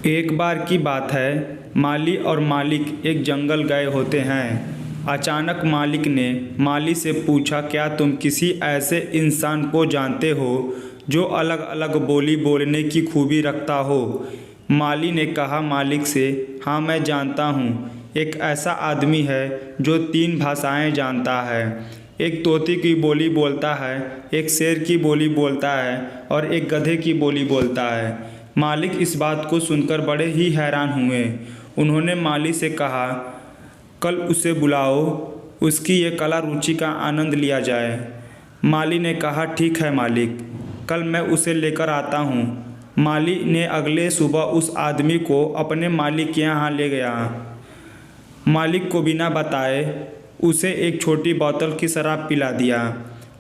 एक बार की बात है, माली और मालिक एक जंगल गए होते हैं। अचानक मालिक ने माली से पूछा, क्या तुम किसी ऐसे इंसान को जानते हो जो अलग अलग बोली बोलने की खूबी रखता हो? माली ने कहा मालिक से, हाँ मैं जानता हूँ। एक ऐसा आदमी है जो 3 भाषाएं जानता है। एक तोते की बोली बोलता है, एक शेर की बोली बोलता है और एक गधे की बोली बोलता है। मालिक इस बात को सुनकर बड़े ही हैरान हुए। उन्होंने माली से कहा, कल उसे बुलाओ, उसकी ये कला रुचि का आनंद लिया जाए। माली ने कहा, ठीक है मालिक, कल मैं उसे लेकर आता हूँ। माली ने अगले सुबह उस आदमी को अपने मालिक के यहाँ ले गया। मालिक को बिना बताए उसे एक छोटी बोतल की शराब पिला दिया।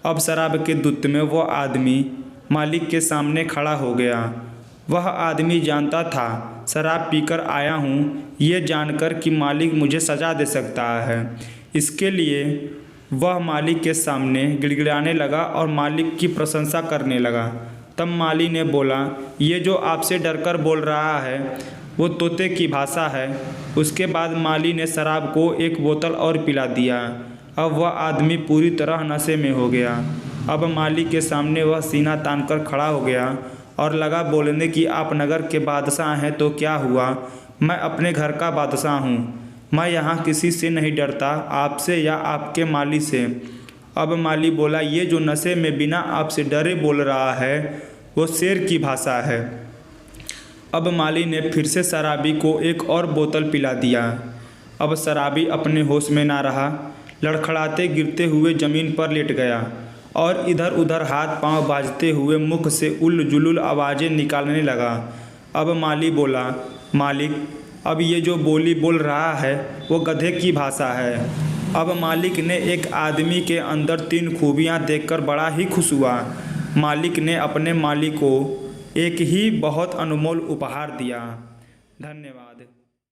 अब शराब के दुत्त में वह आदमी मालिक के सामने खड़ा हो गया। वह आदमी जानता था शराब पीकर आया हूँ, ये जानकर कि मालिक मुझे सज़ा दे सकता है। इसके लिए वह मालिक के सामने गिड़गिड़ाने लगा और मालिक की प्रशंसा करने लगा। तब माली ने बोला, ये जो आपसे डरकर बोल रहा है वो तोते की भाषा है। उसके बाद माली ने शराब को एक बोतल और पिला दिया। अब वह आदमी पूरी तरह नशे में हो गया। अब माली के सामने वह सीना तानकर खड़ा हो गया और लगा बोलने कि आप नगर के बादशाह हैं तो क्या हुआ, मैं अपने घर का बादशाह हूँ। मैं यहाँ किसी से नहीं डरता, आपसे या आपके माली से। अब माली बोला, ये जो नशे में बिना आपसे डरे बोल रहा है वो शेर की भाषा है। अब माली ने फिर से शराबी को एक और बोतल पिला दिया। अब शराबी अपने होश में ना रहा, लड़खड़ाते गिरते हुए ज़मीन पर लेट गया और इधर उधर हाथ पांव बाजते हुए मुख से उल जुलुल आवाज़ें निकालने लगा। अब माली बोला, मालिक, अब ये जो बोली बोल रहा है वो गधे की भाषा है। अब मालिक ने एक आदमी के अंदर 3 खूबियाँ देखकर बड़ा ही खुश हुआ। मालिक ने अपने माली को एक ही बहुत अनमोल उपहार दिया। धन्यवाद।